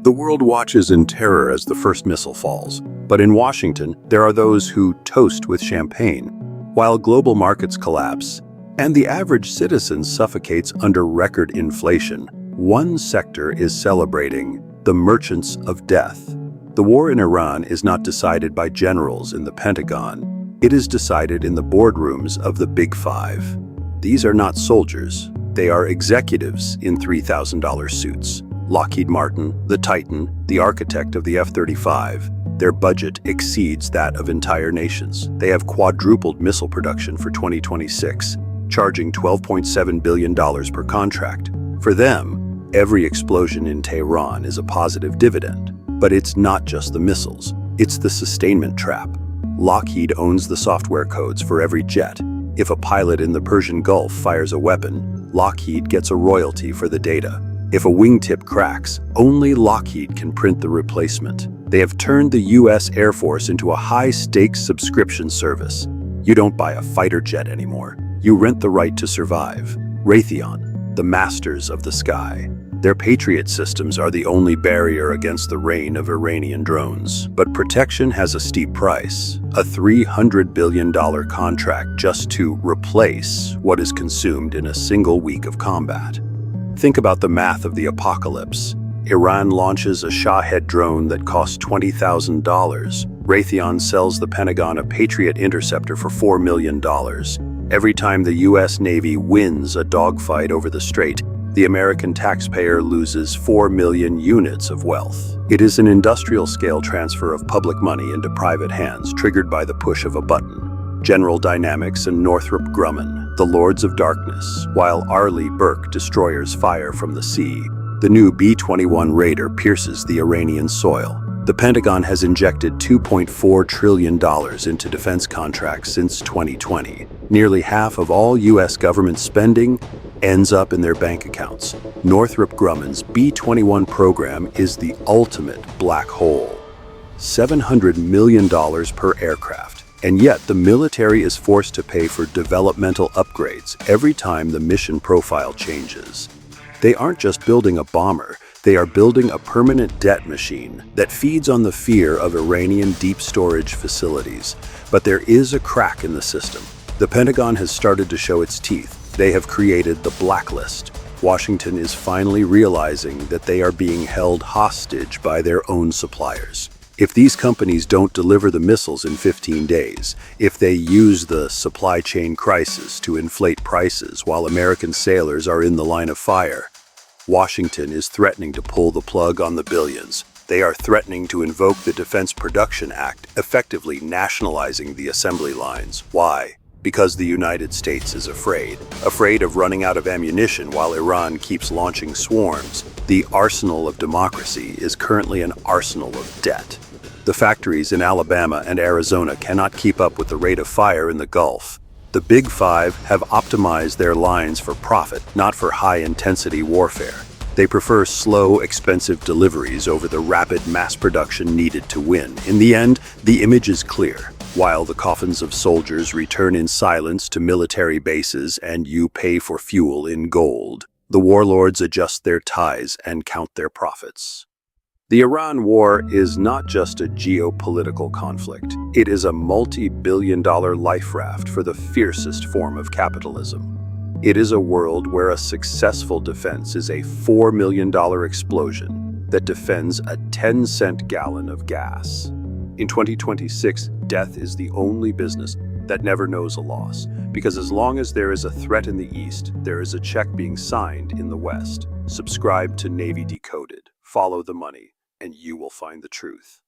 The world watches in terror as the first missile falls. But in Washington, there are those who toast with champagne, while global markets collapse, and the average citizen suffocates under record inflation. One sector is celebrating: the merchants of death. The war in Iran is not decided by generals in the Pentagon. It is decided in the boardrooms of the Big Five. These are not soldiers. They are executives in $3,000 suits. Lockheed Martin, the Titan, the architect of the F-35. Their budget exceeds that of entire nations. They have quadrupled missile production for 2026, charging $12.7 billion per contract. For them, every explosion in Tehran is a positive dividend. But it's not just the missiles. It's the sustainment trap. Lockheed owns the software codes for every jet. If a pilot in the Persian Gulf fires a weapon, Lockheed gets a royalty for the data. If a wingtip cracks, only Lockheed can print the replacement. They have turned the U.S. Air Force into a high-stakes subscription service. You don't buy a fighter jet anymore. You rent the right to survive. Raytheon, the masters of the sky. Their Patriot systems are the only barrier against the rain of Iranian drones. But protection has a steep price. A $300 billion contract just to replace what is consumed in a single week of combat. Think about the math of the apocalypse. Iran launches a Shahed drone that costs $20,000. Raytheon sells the Pentagon a Patriot interceptor for $4 million. Every time the U.S. Navy wins a dogfight over the Strait, the American taxpayer loses 4 million units of wealth. It is an industrial-scale transfer of public money into private hands triggered by the push of a button. General Dynamics and Northrop Grumman, the Lords of Darkness, while Arleigh Burke destroyers fire from the sea. The new B-21 Raider pierces the Iranian soil. The Pentagon has injected $2.4 trillion into defense contracts since 2020. Nearly half of all U.S. government spending ends up in their bank accounts. Northrop Grumman's B-21 program is the ultimate black hole. $700 million per aircraft. And yet, the military is forced to pay for developmental upgrades every time the mission profile changes. They aren't just building a bomber, they are building a permanent debt machine that feeds on the fear of Iranian deep storage facilities. But there is a crack in the system. The Pentagon has started to show its teeth. They have created the Blacklist. Washington is finally realizing that they are being held hostage by their own suppliers. If these companies don't deliver the missiles in 15 days, if they use the supply chain crisis to inflate prices while American sailors are in the line of fire, Washington is threatening to pull the plug on the billions. They are threatening to invoke the Defense Production Act, effectively nationalizing the assembly lines. Why? Because the United States is afraid of running out of ammunition while Iran keeps launching swarms. The arsenal of democracy is currently an arsenal of debt. The factories in Alabama and Arizona cannot keep up with the rate of fire in the Gulf. The Big Five have optimized their lines for profit, not for high-intensity warfare. They prefer slow, expensive deliveries over the rapid mass production needed to win. In the end, the image is clear. While the coffins of soldiers return in silence to military bases and you pay for fuel in gold, the warlords adjust their ties and count their profits. The Iran war is not just a geopolitical conflict. It is a multi-billion-dollar life raft for the fiercest form of capitalism. It is a world where a successful defense is a $4 million explosion that defends a 10-cent gallon of gas. In 2026, death is the only business that never knows a loss, because as long as there is a threat in the East, there is a check being signed in the West. Subscribe to Navy Decoded. Follow the money, and you will find the truth.